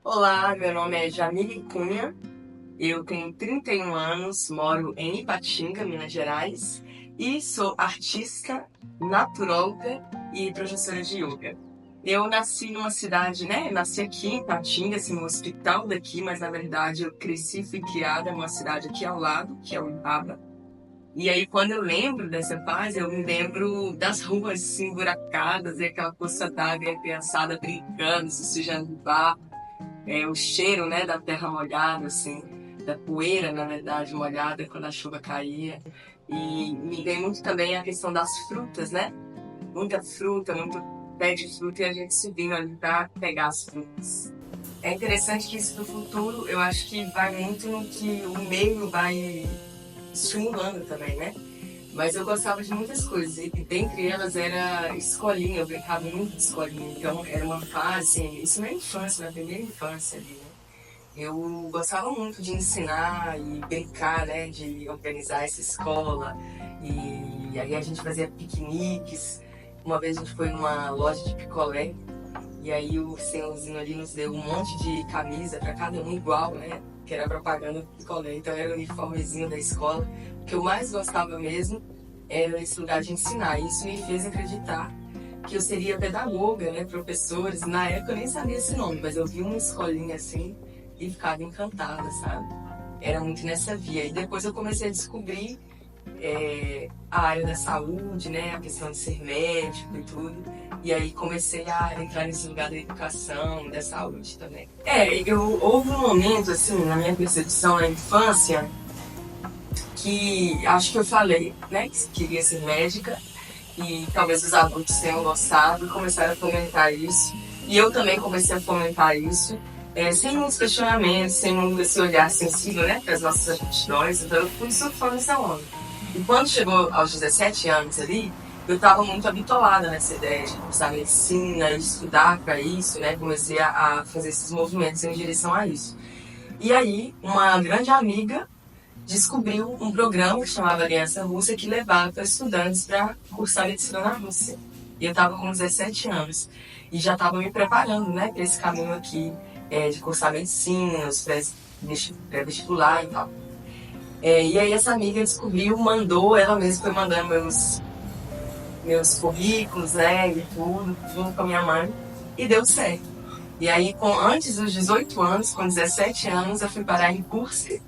Olá, meu nome é Jamile Cunha, eu tenho 31 anos, moro em Ipatinga, Minas Gerais, e sou artista, naturóloga e professora de yoga. Eu nasci numa cidade, né? Nasci aqui em Ipatinga, assim, no hospital daqui, mas na verdade eu cresci e fui criada numa cidade aqui ao lado, que é o Ibaba. E aí, quando eu lembro dessa fase, eu me lembro das ruas assim, buracadas e aquela poça d'água e a criançada brincando, se sujando de barro, o cheiro, né, da terra molhada, assim, da poeira, na verdade, molhada quando a chuva caía. E me vem muito também a questão das frutas, né? Muita fruta, muito pé de fruta e a gente subindo ali para pegar as frutas. É interessante que isso do futuro, eu acho que vai muito no que o meio vai estimulando também, né? Mas eu gostava de muitas coisas, e dentre elas era escolinha, eu brincava muito de escolinha, então era uma fase, isso na infância, na primeira infância ali, né? Eu gostava muito de ensinar e brincar, né, de organizar essa escola, e aí a gente fazia piqueniques, uma vez a gente foi numa loja de picolé, e aí o senhorzinho ali nos deu um monte de camisa para cada um igual, né? Que era propaganda do picolé. Então era o uniformezinho da escola. O que eu mais gostava mesmo era esse lugar de ensinar. Isso me fez acreditar que eu seria pedagoga, né? Professores. Na época eu nem sabia esse nome, mas eu vi uma escolinha assim e ficava encantada, sabe? Era muito nessa via. E depois eu comecei a descobrir a área da saúde, né, a questão de ser médico e tudo. E aí comecei a entrar nesse lugar da educação, da saúde também. Houve um momento, assim, na minha percepção na infância, que acho que eu falei, né, que queria ser médica, e talvez os adultos tenham gostado e começaram a fomentar isso. E eu também comecei a fomentar isso, sem muitos questionamentos, sem muito esse olhar sensível, né, para as nossas aptidões. Então eu fui surfando essa onda. E quando chegou aos 17 anos ali, eu estava muito habituada nessa ideia de cursar medicina, estudar para isso, né? Comecei a fazer esses movimentos em direção a isso. E aí, uma grande amiga descobriu um programa que chamava Aliança Russa que levava estudantes para cursar medicina na Rússia. E eu estava com 17 anos e já estava me preparando, né, para esse caminho aqui de cursar medicina, os pré-vestibular e tal. E aí essa amiga descobriu, mandou, ela mesma foi mandando meus currículos, né, e tudo, junto com a minha mãe, e deu certo. E aí, antes dos 18 anos, com 17 anos, eu fui parar em Kursk,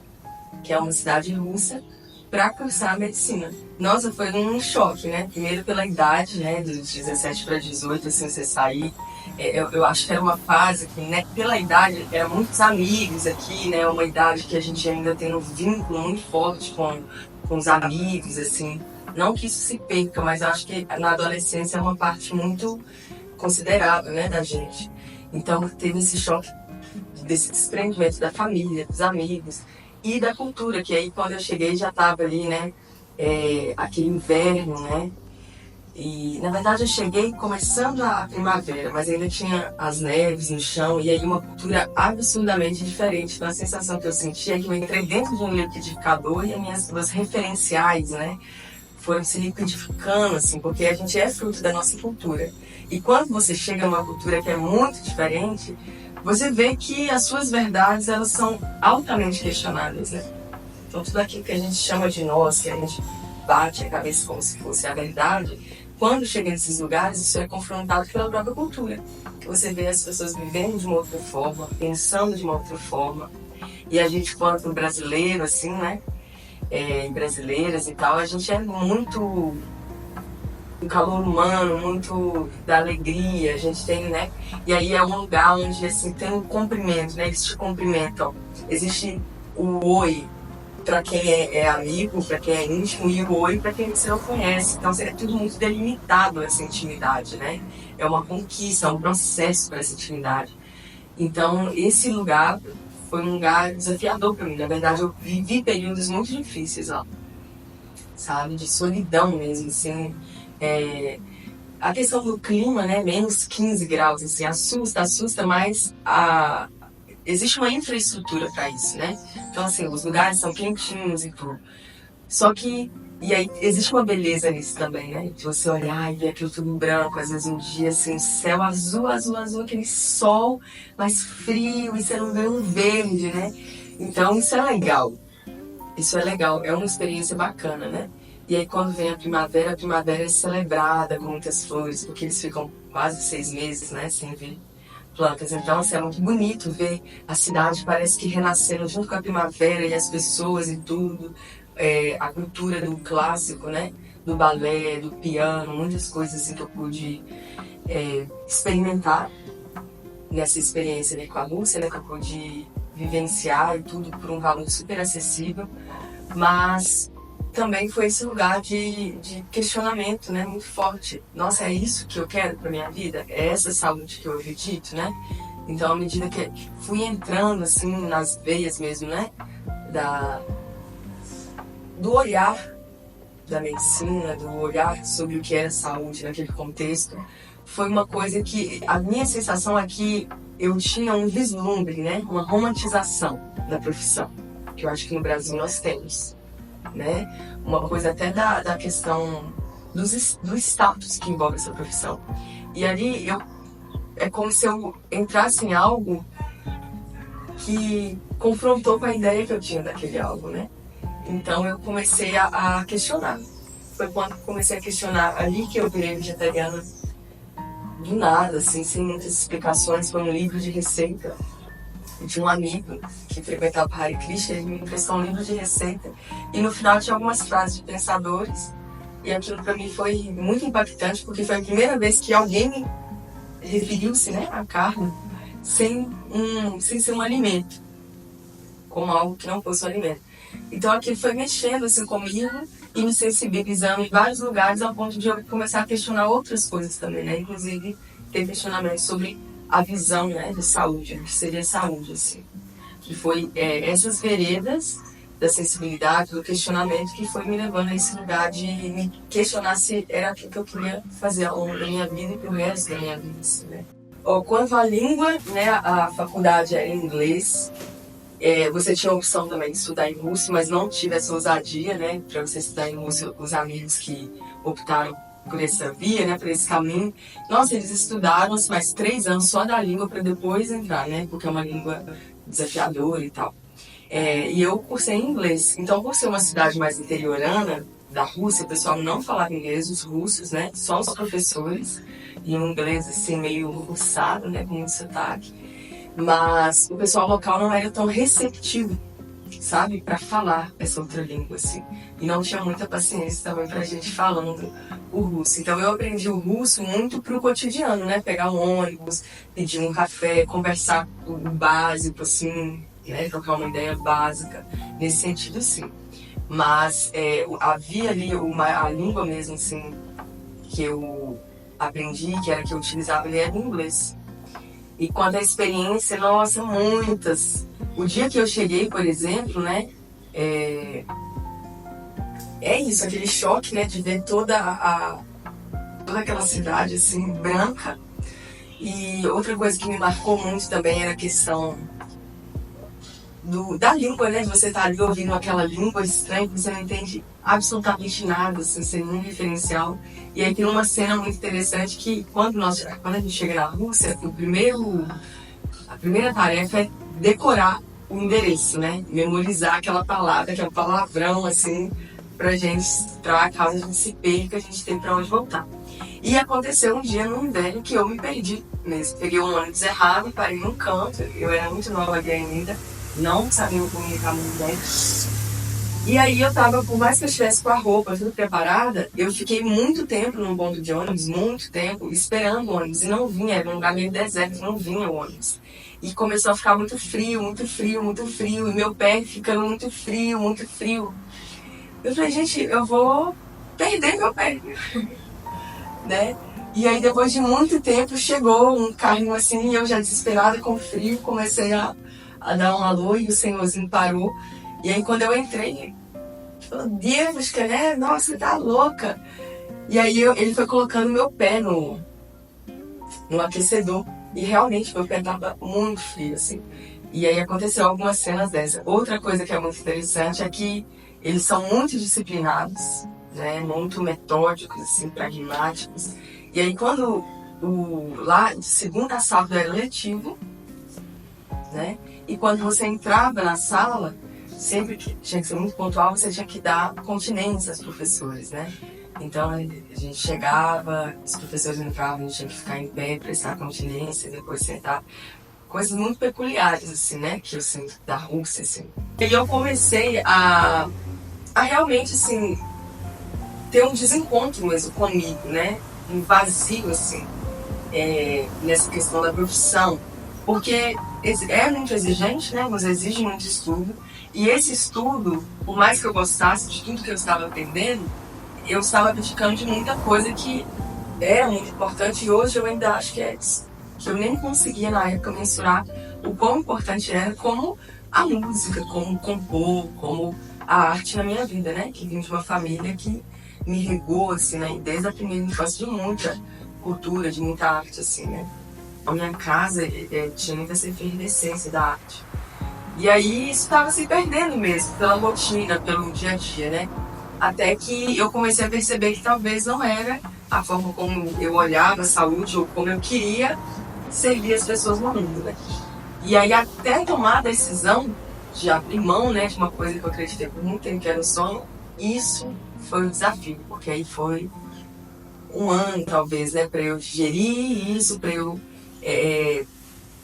que é uma cidade russa, para cursar medicina. Nossa, foi um choque, né? Primeiro pela idade, né, dos 17 para 18, assim, você sair. Eu acho que era uma fase que, né, pela idade, eram muitos amigos aqui, né, uma idade que a gente ainda tem um vínculo muito forte com os amigos, assim. Não que isso se perca, mas eu acho que na adolescência é uma parte muito considerável, né, da gente. Então teve esse choque desse desprendimento da família, dos amigos e da cultura, que aí quando eu cheguei já estava ali, né, aquele inverno, né, e na verdade eu cheguei começando a primavera, mas ainda tinha as neves no chão e aí uma cultura absurdamente diferente. Então a sensação que eu senti é que eu entrei dentro de um liquidificador e as minhas duas referenciais, né, foram se liquidificando, assim, porque a gente é fruto da nossa cultura. E quando você chega numa cultura que é muito diferente, você vê que as suas verdades, elas são altamente questionáveis, né? Então tudo aquilo que a gente chama de nós, que a gente bate a cabeça como se fosse a verdade, quando chega nesses lugares, isso é confrontado pela própria cultura. Você vê as pessoas vivendo de uma outra forma, pensando de uma outra forma. E a gente, quanto brasileiro, assim, né? Brasileiras e tal, a gente é muito do calor humano, muito da alegria, a gente tem, né? E aí é um lugar onde, assim, tem um cumprimento, né? Eles te cumprimentam. Existe o oi para quem é amigo, para quem é íntimo, e o oi para quem você não conhece. Então é tudo muito delimitado essa intimidade, né? É uma conquista, é um processo para essa intimidade. Então esse lugar foi um lugar desafiador para mim. Na verdade, eu vivi períodos muito difíceis lá, sabe? De solidão mesmo, assim. A questão do clima, né? Menos 15 graus, assim, assusta, mas existe uma infraestrutura para isso, né? Então, assim, os lugares são quentinhos e tudo. Só que E aí existe uma beleza nisso também, né? De você olhar e ver aquilo tudo em branco, às vezes um dia assim, céu azul, azul, azul, aquele sol mais frio e você não vê um verde, né? Então isso é legal. Isso é legal, é uma experiência bacana, né? E aí quando vem a primavera é celebrada com muitas flores, porque eles ficam quase 6 meses, né, sem ver plantas. Então, assim, é muito bonito ver a cidade, parece que renascendo junto com a primavera e as pessoas e tudo. A cultura do clássico, né? Do balé, do piano, muitas coisas assim que eu pude experimentar nessa experiência, né, com a Lúcia, né, que eu pude vivenciar e tudo por um valor super acessível. Mas também foi esse lugar de questionamento, né, muito forte. Nossa, é isso que eu quero para minha vida? É essa saúde que eu acredito, né? Então, à medida que fui entrando, assim, nas veias mesmo, né, do olhar da medicina, do olhar sobre o que era saúde naquele contexto, foi uma coisa que a minha sensação é que eu tinha um vislumbre, né, uma romantização da profissão, que eu acho que no Brasil nós temos, né, uma coisa até da questão do status que envolve essa profissão. E ali é como se eu entrasse em algo que confrontou com a ideia que eu tinha daquele algo, né? Então eu comecei a questionar. Foi quando comecei a questionar ali que eu virei vegetariana do nada, assim, sem muitas explicações. Foi um livro de receita de um amigo que frequentava o Hare Krishna, ele me emprestou um livro de receita e no final tinha algumas frases de pensadores e aquilo para mim foi muito impactante porque foi a primeira vez que alguém referiu-se, né, à carne sem ser um alimento, como algo que não fosse um alimento. Então aquilo foi mexendo assim comigo e me sensibilizando em vários lugares ao ponto de eu começar a questionar outras coisas também, né? Inclusive ter questionamentos sobre a visão, né, de saúde, o que seria saúde, assim. Que foi essas veredas da sensibilidade, do questionamento que foi me levando a esse lugar de me questionar se era aquilo que eu queria fazer ao longo da minha vida e pro resto da minha vida, assim, né? Quanto à língua, né, a faculdade era em inglês. Você tinha a opção também de estudar em russo, mas não tive essa ousadia, né, para você estudar em russo. Os amigos que optaram por essa via, né, por esse caminho, nossa, eles estudaram assim, mais 3 anos só da língua para depois entrar, né, porque é uma língua desafiadora e tal. E eu cursei em inglês. Então, por ser uma cidade mais interiorana da Rússia, o pessoal não falava inglês, os russos, né, só os professores, e um inglês assim meio russado, né, com muito sotaque. Mas o pessoal local não era tão receptivo, sabe, para falar essa outra língua, assim. E não tinha muita paciência também pra gente falando o russo. Então eu aprendi o russo muito pro cotidiano, né? Pegar um ônibus, pedir um café, conversar o básico, assim, né? Trocar uma ideia básica, nesse sentido, sim. Mas havia ali a língua mesmo, assim, que eu aprendi, que era que eu utilizava, ele era o inglês. E quanto à experiência, nossa, muitas. O dia que eu cheguei, por exemplo, né, isso, aquele choque, né, de ver toda aquela cidade, assim, branca. E outra coisa que me marcou muito também era a questão da língua, né, de você estar ali ouvindo aquela língua estranha, que você não entende absolutamente nada, assim, sem nenhum diferencial. E aí tem uma cena muito interessante que quando a gente chega na Rússia, a primeira tarefa é decorar o endereço, né? Memorizar aquela palavra, aquele palavrão, assim, pra caso a gente se perca, a gente tem pra onde voltar. E aconteceu um dia no inverno que eu me perdi mesmo. Peguei um ônibus errado, parei num canto, eu era muito nova aqui ainda, não sabia me comunicar muito bem. E aí eu tava, por mais que eu estivesse com a roupa tudo preparada, eu fiquei muito tempo num ponto de ônibus, muito tempo, esperando o ônibus. E não vinha, era um lugar meio deserto, não vinha o ônibus. E começou a ficar muito frio, muito frio, muito frio. E meu pé ficando muito frio, muito frio. Eu falei, gente, eu vou perder meu pé. Né? E aí depois de muito tempo chegou um carrinho assim, e eu já desesperada com frio, comecei a dar um alô e o senhorzinho parou. E aí quando eu entrei, falou, Deus, né? Nossa, você tá louca. E aí ele foi colocando meu pé no aquecedor. E realmente meu pé tava muito frio, assim. E aí aconteceu algumas cenas dessas. Outra coisa que é muito interessante é que Eles são muito disciplinados, né? Muito metódicos, assim, pragmáticos. E aí quando lá de segunda a sábado era letivo, né? E quando você entrava na sala, sempre que tinha que ser muito pontual, você tinha que dar continência aos professores, né? Então a gente chegava, os professores entravam, a gente tinha que ficar em pé, prestar continência, depois sentar. Coisas muito peculiares, assim, né? Que eu sinto da Rússia, assim. E eu comecei a realmente, assim, ter um desencontro mesmo comigo, né? Um vazio, assim, nessa questão da profissão. Porque é muito exigente, né? Mas exige muito estudo. E esse estudo, por mais que eu gostasse de tudo que eu estava aprendendo, eu estava abdicando de muita coisa que era muito importante e hoje eu ainda acho que eu nem conseguia na época mensurar o quão importante era como a música, como compor, como a arte na minha vida, né? Que vim de uma família que me regou, assim, né? Desde a primeira infância de muita cultura, de muita arte, assim, né? A minha casa tinha muita essa efervescência da arte. E aí isso estava se perdendo mesmo, pela rotina, pelo dia a dia, né? Até que eu comecei a perceber que talvez não era a forma como eu olhava a saúde ou como eu queria servir as pessoas no mundo, né? E aí até tomar a decisão de abrir mão, né, de uma coisa que eu acreditei por muito tempo que era um sonho, isso foi um desafio, porque aí foi um ano talvez, né, para eu digerir isso, para eu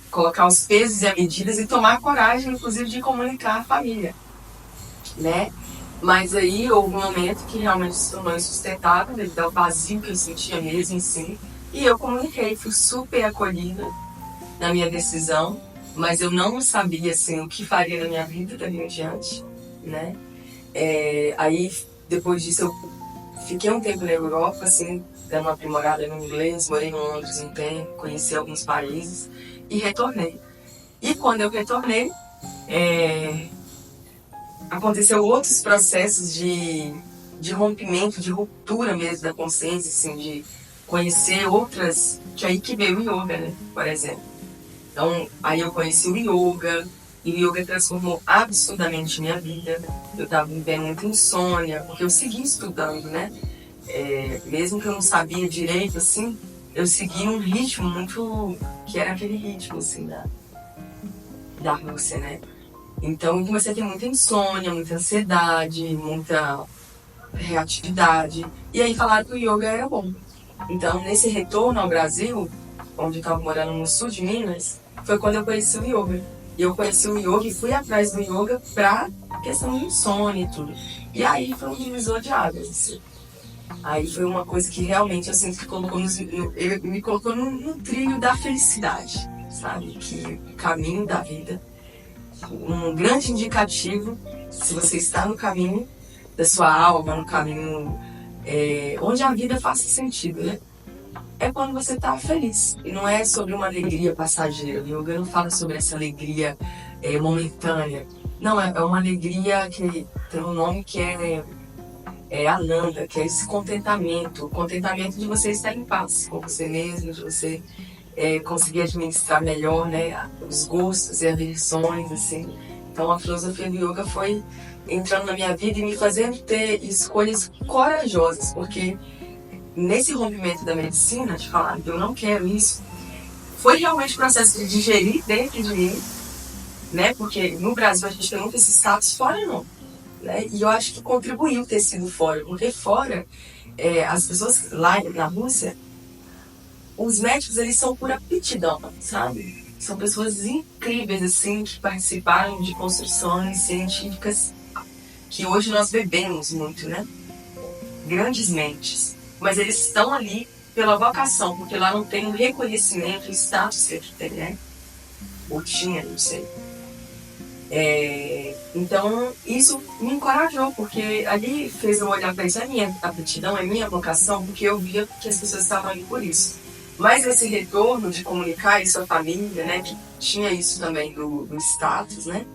colocar os pesos e as medidas e tomar coragem, inclusive, de comunicar à família, né? Mas aí houve um momento que realmente se tornou insustentável, devido ao vazio que eu sentia mesmo em si. E eu comuniquei, fui super acolhida na minha decisão, mas eu não sabia assim, o que faria na minha vida dali em diante, né? Aí, depois disso, eu fiquei um tempo na Europa, assim, dando uma aprimorada no inglês, morei em Londres um tempo, conheci alguns países e retornei. E quando eu retornei, aconteceu outros processos de rompimento, de ruptura mesmo da consciência, assim, de conhecer outras, que aí que veio o yoga, né, por exemplo. Então, aí eu conheci o yoga, e o yoga transformou absurdamente minha vida. Eu estava vivendo muita insônia, porque eu segui estudando, né? Mesmo que eu não sabia direito, assim, eu segui um ritmo muito, que era aquele ritmo, assim, da Rússia, né? Então eu comecei a ter muita insônia, muita ansiedade, muita reatividade. E aí falaram que o yoga era bom. Então nesse retorno ao Brasil, onde eu estava morando no sul de Minas, foi quando eu conheci o yoga. E eu conheci o yoga e fui atrás do yoga pra questão de insônia e tudo. E aí foi um divisor de águas, assim. Aí foi uma coisa que realmente eu sinto que me colocou no trilho da felicidade, sabe? Que o caminho da vida, um grande indicativo, se você está no caminho da sua alma, no caminho onde a vida faça sentido, né? É quando você está feliz. E não é sobre uma alegria passageira. O yoga não fala sobre essa alegria momentânea. Não, é uma alegria que tem um nome que é Ananda, que é esse contentamento. O contentamento de você estar em paz com você mesmo, de você conseguir administrar melhor, né, os gostos e aversões, assim. Então a filosofia do yoga foi entrando na minha vida e me fazendo ter escolhas corajosas, porque nesse rompimento da medicina, de falar que eu não quero isso, foi realmente um processo de digerir dentro de mim, né, porque no Brasil a gente tem muito esse status, fora não, né, e eu acho que contribuiu ter sido fora, porque fora, as pessoas lá na Rússia, os médicos, eles são por aptidão, sabe? São pessoas incríveis, assim, que participaram de construções científicas que hoje nós bebemos muito, né? Grandes mentes. Mas eles estão ali pela vocação, porque lá não tem o reconhecimento, o status que aqui tem, né? Ou tinha, não sei. Então, isso me encorajou, porque ali fez eu olhar para isso, é minha aptidão, é minha vocação, porque eu via que as pessoas estavam ali por isso. Mas esse retorno de comunicar isso à família, né, que tinha isso também do status, né,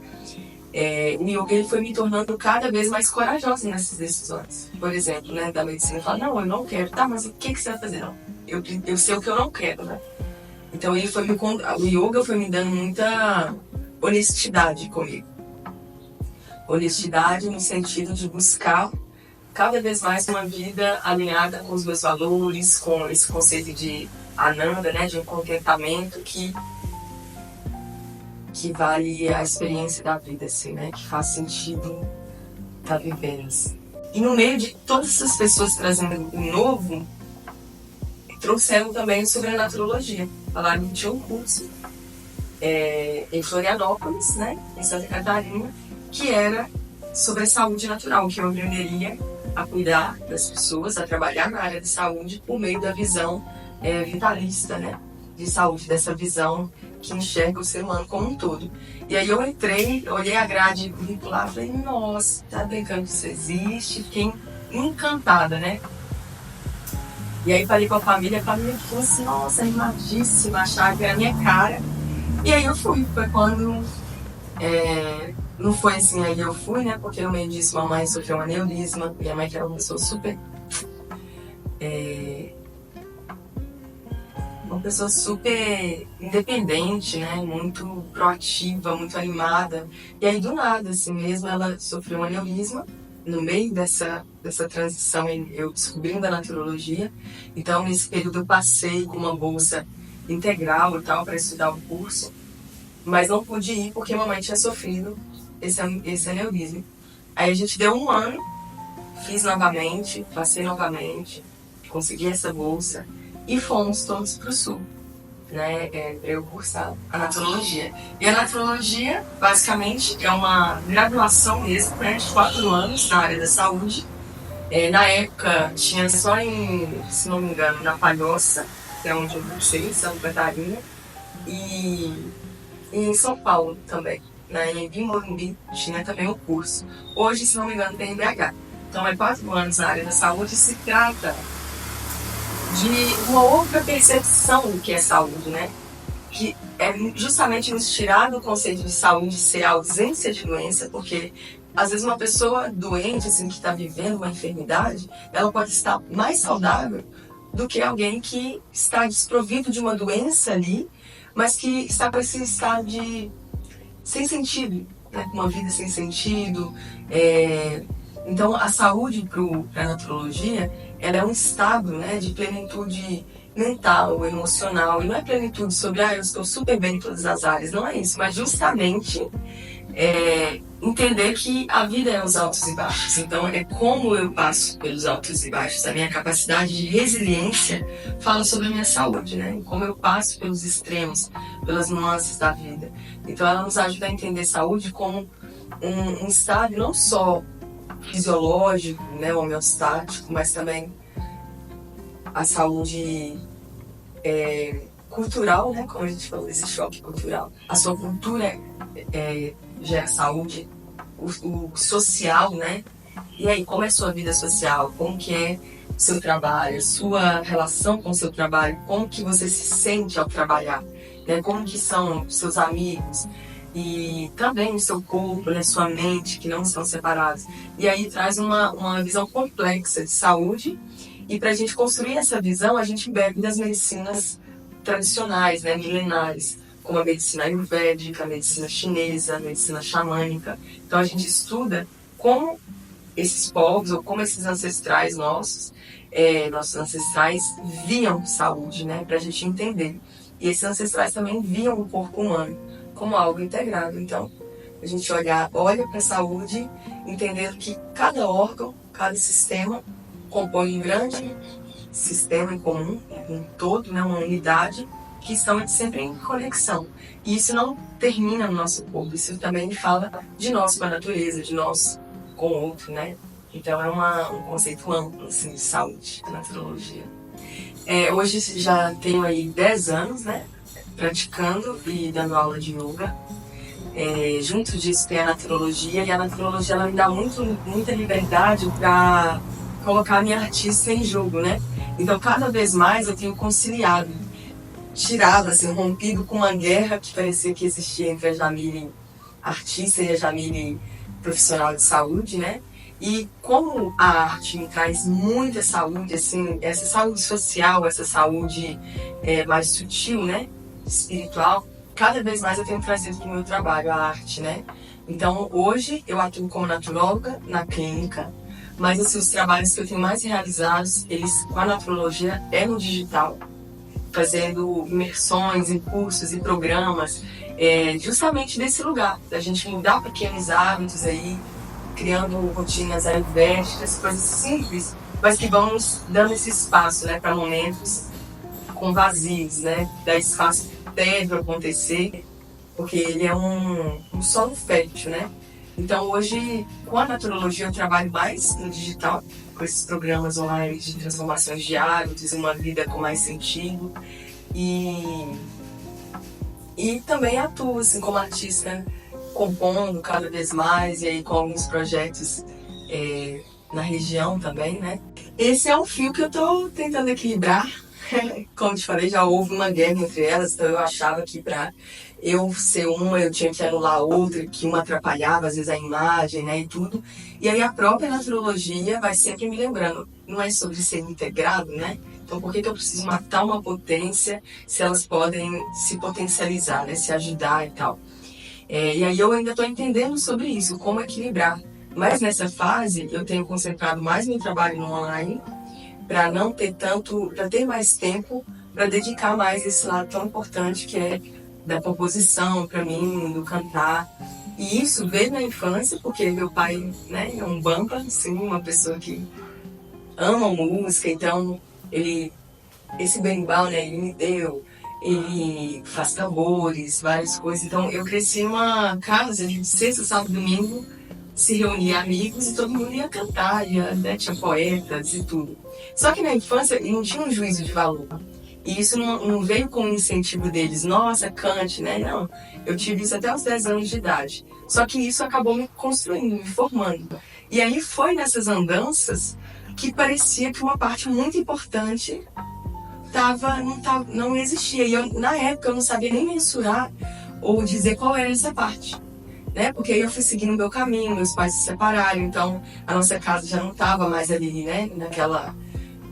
o yoga ele foi me tornando cada vez mais corajosa nessas decisões. Por exemplo, né, da medicina, fala, não, eu não quero, tá, mas o que você vai fazer? Não, eu sei o que eu não quero, né. Então o yoga foi me dando muita honestidade comigo. Honestidade no sentido de buscar cada vez mais uma vida alinhada com os meus valores, com esse conceito de Ananda, né, de um contentamento que vale a experiência da vida, assim, né, que faz sentido estar vivendo. Assim. E no meio de todas essas pessoas trazendo o novo, trouxeram também sobrenaturologia. Falaram que tinha um curso em Florianópolis, né, em Santa Catarina, que era sobre a saúde natural, que eu aprenderia a cuidar das pessoas, a trabalhar na área de saúde por meio da visão vitalista, né, de saúde, dessa visão que enxerga o ser humano como um todo. E aí eu entrei, olhei a grade curricular e falei, nossa, tá brincando que isso existe, fiquei encantada, né? E aí falei com a família falou assim, nossa, animadíssima, achava que era a minha cara. E aí eu fui, foi quando, não foi assim, aí eu fui, né, porque no meio disso mamãe sofreu um aneurisma, minha mãe que era uma pessoa super independente, né, muito proativa, muito animada. E aí do nada, assim mesmo, ela sofreu um aneurisma. No meio dessa transição, eu descobrindo a naturologia. Então, nesse período, eu passei com uma bolsa integral e tal para estudar o curso, mas não pude ir porque a mamãe tinha sofrido esse aneurisma. Aí a gente deu um ano, fiz novamente, passei novamente, consegui essa bolsa e fomos todos para o sul, né, para eu cursar a naturologia. E a naturologia, basicamente, é uma graduação mesmo, né, de 4 anos na área da saúde. Na época, tinha só se não me engano, na Palhoça, que é onde eu cursei, em Santa Catarina, e em São Paulo também, né, em Morumbi, tinha também o curso. Hoje, se não me engano, tem em BH. Então, é 4 anos na área da saúde e se trata de uma outra percepção do que é saúde, né? Que é justamente nos tirar do conceito de saúde ser a ausência de doença, porque às vezes uma pessoa doente, assim, que está vivendo uma enfermidade, ela pode estar mais saudável do que alguém que está desprovido de uma doença ali, mas que está com esse estado de sem sentido, né? Uma vida sem sentido. Então, a saúde para a naturologia, ela é um estado, né, de plenitude mental, emocional. E não é plenitude sobre, eu estou super bem em todas as áreas. Não é isso, mas justamente entender que a vida é os altos e baixos. Então, é como eu passo pelos altos e baixos. A minha capacidade de resiliência fala sobre a minha saúde, né? Como eu passo pelos extremos, pelas nuances da vida. Então, ela nos ajuda a entender saúde como um estado não só fisiológico, né, homeostático, mas também a saúde cultural, né, como a gente falou, esse choque cultural. A sua cultura gera saúde, o social, né? E aí, como é a sua vida social? Como que é o seu trabalho, sua relação com o seu trabalho? Como que você se sente ao trabalhar? Né? Como que são seus amigos? E também o seu corpo, né, sua mente, que não estão separados. E aí traz uma visão complexa de saúde. E para a gente construir essa visão, a gente bebe das medicinas tradicionais, né, milenares, como a medicina ayurvédica, a medicina chinesa, a medicina xamânica. Então a gente estuda como esses povos, ou como esses ancestrais nossos ancestrais viam saúde, né, para a gente entender. E esses ancestrais também viam o corpo humano como algo integrado. Então, a gente olha para a saúde, entendendo que cada órgão, cada sistema compõe um grande sistema em comum, um todo, né, uma unidade, que estão sempre em conexão. E isso não termina no nosso corpo, isso também fala de nós com a natureza, de nós com o outro, né? Então é um conceito amplo, assim, de saúde, a naturologia. Hoje já tenho aí 10 anos, né, praticando e dando aula de yoga. Junto disso tem a naturologia, e a naturologia ela me dá muita liberdade para colocar a minha artista em jogo, né? Então cada vez mais eu tenho conciliado, tirado, assim, rompido com uma guerra que parecia que existia entre a Jamile artista e a Jamile profissional de saúde, né? E como a arte me traz muita saúde, assim, essa saúde social, essa saúde mais sutil, né, espiritual, cada vez mais eu tenho trazido para o meu trabalho a arte, né? Então, hoje eu atuo como naturóloga na clínica, mas assim, os trabalhos que eu tenho mais realizados, eles com a naturologia é no digital, fazendo imersões em cursos e programas, justamente desse lugar, da gente mudar pequenos hábitos aí, criando rotinas ayurvédicas, coisas simples, mas que vão nos dando esse espaço, né, para momentos com vazios, né, dar espaço tédio acontecer, porque ele é um solo fértil, né? Então hoje, com a naturologia, eu trabalho mais no digital, com esses programas online de transformações de hábitos, uma vida com mais sentido. E também atuo assim, como artista, compondo cada vez mais, e aí com alguns projetos na região também, né? Esse é um fio que eu estou tentando equilibrar. Como te falei, já houve uma guerra entre elas, então eu achava que para eu ser uma, eu tinha que anular a outra, que uma atrapalhava às vezes a imagem, né, e tudo. E aí a própria naturologia vai sempre me lembrando, não é sobre ser integrado, né? Então por que eu preciso matar uma potência se elas podem se potencializar, né, se ajudar e tal. E aí eu ainda estou entendendo sobre isso, como equilibrar. Mas nessa fase eu tenho concentrado mais meu trabalho no online, para não ter tanto, para ter mais tempo para dedicar mais esse lado tão importante que é da composição para mim, do cantar. E isso veio na infância, porque meu pai, né, é um bamba, assim, uma pessoa que ama música, então esse berimbau, né, ele me deu, ele faz tambores, várias coisas. Então eu cresci numa casa de sexta, sábado, domingo, se reunia amigos e todo mundo ia cantar, né, tinha poetas e tudo. Só que na infância não tinha um juízo de valor. E isso não veio com o incentivo deles, nossa, cante, né? Não, eu tive isso até os 10 anos de idade. Só que isso acabou me construindo, me formando. E aí foi nessas andanças que parecia que uma parte muito importante não existia. E na época eu não sabia nem mensurar ou dizer qual era essa parte. Né? Porque aí eu fui seguindo o meu caminho, meus pais se separaram, então a nossa casa já não estava mais ali, né?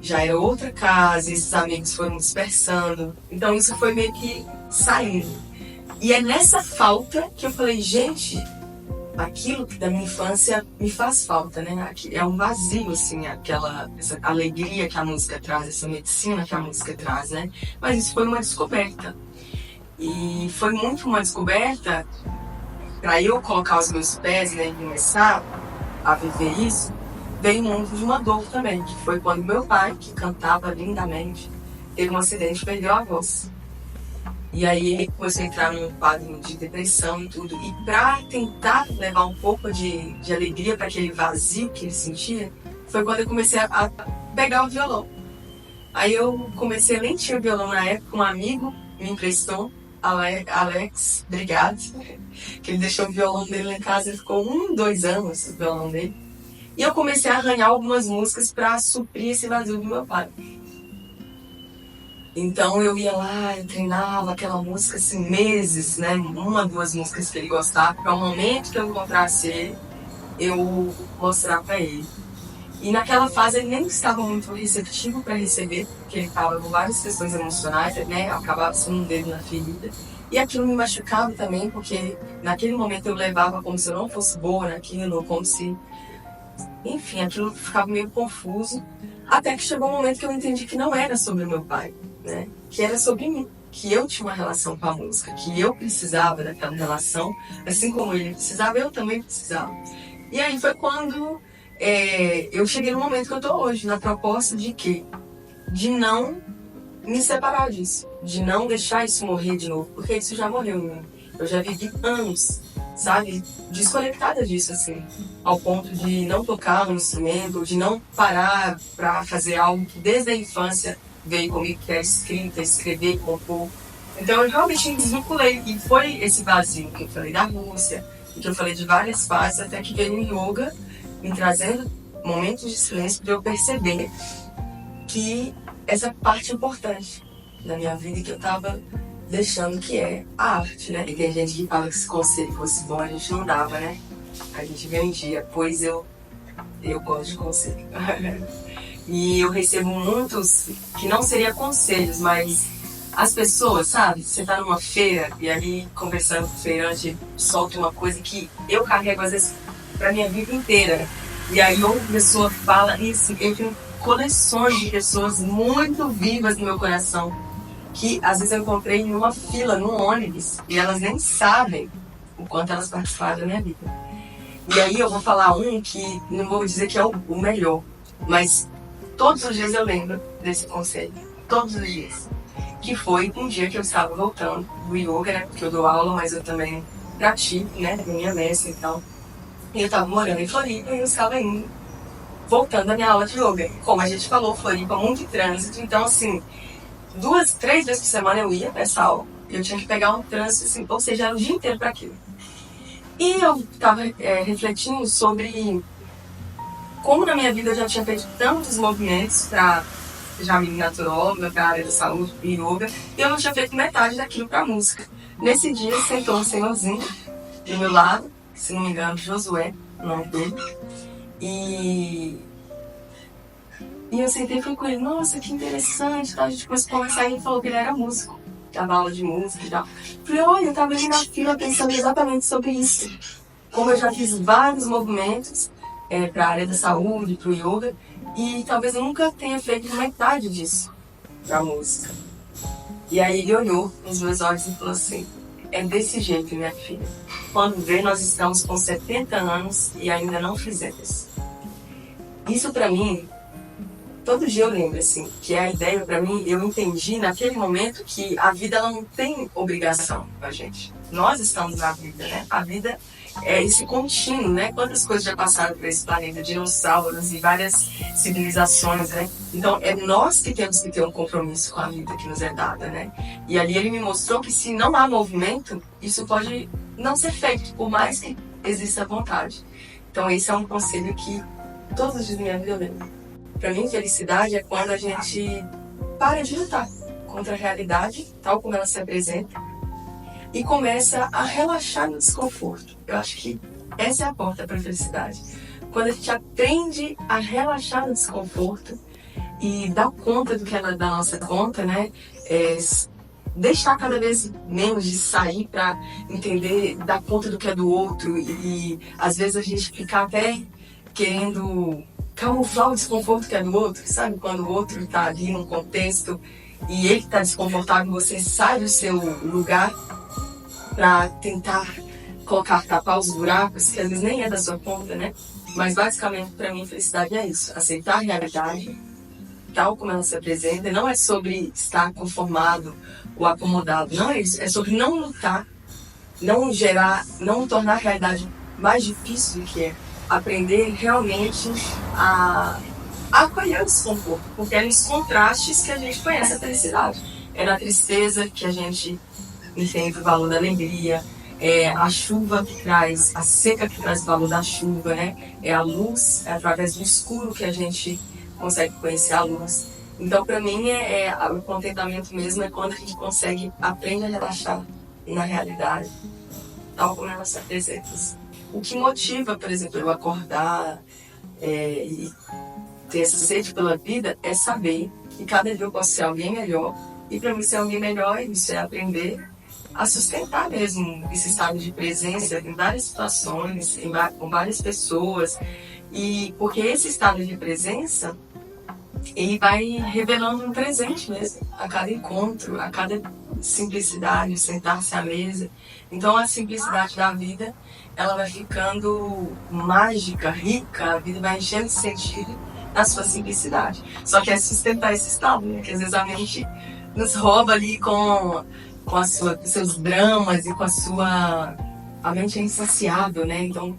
Já era outra casa, esses amigos foram dispersando, então isso foi meio que saindo. E é nessa falta que eu falei, gente, aquilo da minha infância me faz falta, né? É um vazio, assim, essa alegria que a música traz, essa medicina que a música traz, né? Mas isso foi uma descoberta. E foi muito uma descoberta para eu colocar os meus pés, né, e começar a viver isso, veio muito de uma dor também, que foi quando meu pai, que cantava lindamente, teve um acidente e perdeu a voz. E aí ele começou a entrar num quadro de depressão e tudo. E para tentar levar um pouco de alegria para aquele vazio que ele sentia, foi quando eu comecei a pegar o violão. Aí eu comecei, nem tinha violão na época, um amigo me emprestou, Alex, obrigado, que ele deixou o violão dele lá em casa, ele ficou 2 anos o violão dele. E eu comecei a arranhar algumas músicas para suprir esse vazio do meu pai. Então eu ia lá, eu treinava aquela música assim, meses, né? 1, 2 músicas que ele gostava, para o momento que eu encontrasse ele, eu mostrar para ele. E naquela fase ele nem estava muito receptivo para receber, porque ele estava com várias questões emocionais, né? Acabava sendo um dedo na ferida. E aquilo me machucava também, porque naquele momento eu levava como se eu não fosse boa naquilo, como se... Enfim, aquilo ficava meio confuso. Até que chegou um momento que eu entendi que não era sobre o meu pai, né? Que era sobre mim. Que eu tinha uma relação com a música, que eu precisava daquela relação, assim como ele precisava, eu também precisava. E aí foi quando eu cheguei no momento que eu tô hoje, na proposta de quê? De não me separar disso, de não deixar isso morrer de novo, porque isso já morreu em mim. Eu já vivi anos, sabe, desconectada disso, assim, ao ponto de não tocar um instrumento, de não parar para fazer algo que desde a infância veio comigo, que é escrita, escrever, compor. Então eu realmente me desvinculei, e foi esse vazio que eu falei da Rússia, que eu falei de várias fases, até que veio o yoga me trazendo momentos de silêncio para eu perceber que essa parte importante da minha vida que eu estava deixando, que é a arte, né? E tem gente que fala que se conselho fosse bom, a gente não dava, né? A gente vendia, pois eu gosto de conselho. E eu recebo muitos, que não seriam conselhos, mas As pessoas, sabe? Você tá numa feira e ali conversando com o feirante, solta uma coisa que eu carrego às vezes pra minha vida inteira. E aí outra pessoa fala isso, eu tenho coleções de pessoas muito vivas no meu coração, que às vezes eu encontrei em uma fila, num ônibus, e elas nem sabem o quanto elas participaram da minha vida. E aí eu vou falar um que não vou dizer que é o melhor, mas todos os dias eu lembro desse conselho, todos os dias. Que foi um dia que eu estava voltando do yoga, né, porque eu dou aula, mas eu também pratico, né, minha mestra e tal. E eu estava morando em Floripa e eu estava indo, voltando da minha aula de yoga. Como a gente falou, Floripa, muito trânsito, então assim, 2, 3 vezes por semana eu ia pra essa aula, eu tinha que pegar um trânsito, assim, ou seja, era o dia inteiro para aquilo. E eu estava refletindo sobre como na minha vida eu já tinha feito tantos movimentos para já me naturóloga, para a área da saúde e yoga, e eu não tinha feito metade daquilo para música. Nesse dia sentou um senhorzinho do meu lado, se não me engano, Josué, o nome dele, e eu sentei e falei com ele, nossa, que interessante, a gente começou a conversar e ele falou que ele era músico, dava aula de música e tal. Falei, olha, eu estava ali na fila pensando exatamente sobre isso. Como eu já fiz vários movimentos para a área da saúde, para o yoga, e talvez eu nunca tenha feito metade disso para a música. E aí ele olhou nos meus olhos e falou assim, é desse jeito, minha filha. Quando vê, nós estamos com 70 anos e ainda não fizemos. Isso para mim, todo dia eu lembro, assim, que a ideia para mim, eu entendi naquele momento que a vida ela não tem obrigação com a gente. Nós estamos na vida, né? A vida é esse contínuo, né? Quantas coisas já passaram por esse planeta, dinossauros e várias civilizações, né? Então, é nós que temos que ter um compromisso com a vida que nos é dada, né? E ali ele me mostrou que se não há movimento, isso pode não ser feito, por mais que exista vontade. Então, esse é um conselho que todos os dias da minha vida eu lembro. Para mim, felicidade é quando a gente para de lutar contra a realidade, tal como ela se apresenta, e começa a relaxar no desconforto. Eu acho que essa é a porta para a felicidade. Quando a gente aprende a relaxar no desconforto e dar conta do que é da nossa conta, né? Deixar cada vez menos de sair para entender, dar conta do que é do outro e às vezes a gente fica até querendo camuflar o desconforto que é do outro, sabe? Quando o outro está ali num contexto e ele está desconfortável, você sai do seu lugar para tentar tapar os buracos, que às vezes nem é da sua conta, né? Mas basicamente, para mim, felicidade é isso. Aceitar a realidade, tal como ela se apresenta. Não é sobre estar conformado ou acomodado. Não é isso. É sobre não lutar, não tornar a realidade mais difícil do que é. Aprender realmente a acolher o desconforto. Porque é nos contrastes que a gente conhece a felicidade. É na tristeza que a gente entende o valor da alegria, é a chuva que traz, a seca que traz o valor da chuva, né? É a luz, é através do escuro que a gente consegue conhecer a luz. Então, para mim, o contentamento mesmo é quando a gente consegue aprender a relaxar na realidade, tal como ela se apresenta. O que motiva, por exemplo, eu acordar e ter essa sede pela vida é saber que cada dia eu posso ser alguém melhor. E para mim ser alguém melhor, isso é aprender a sustentar mesmo esse estado de presença em várias situações, com várias pessoas. E porque esse estado de presença, ele vai revelando um presente mesmo, a cada encontro, a cada simplicidade, sentar-se à mesa. Então a simplicidade da vida, ela vai ficando mágica, rica, a vida vai enchendo de sentido na sua simplicidade. Só que é sustentar esse estado, né? Que às vezes a mente nos rouba ali com seus dramas e com a sua... A mente é insaciável, né? Então,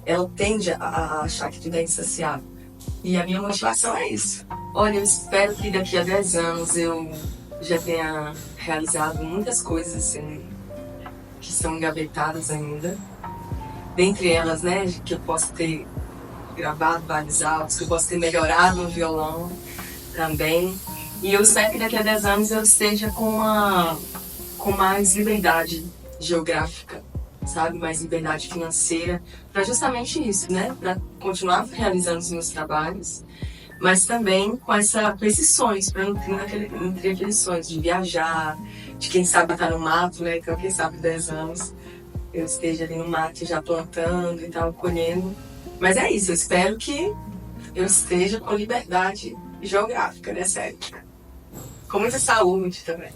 ela tende a achar que tudo é insaciável. E a minha motivação é isso. Olha, eu espero que daqui a 10 anos eu já tenha realizado muitas coisas assim, que são engavetadas ainda. Dentre elas, né, que eu posso ter gravado vários áudios, que eu posso ter melhorado no violão também. E eu espero que daqui a 10 anos eu esteja com mais liberdade geográfica, sabe? Mais liberdade financeira, para justamente isso, né? Para continuar realizando os meus trabalhos, mas também com esses sonhos, para não ter aqueles sonhos de viajar, de quem sabe estar no mato, né? Então, quem sabe 10 anos eu esteja ali no mato já plantando e tal, colhendo. Mas é isso, eu espero que eu esteja com liberdade geográfica nessa época. Com muita saúde também.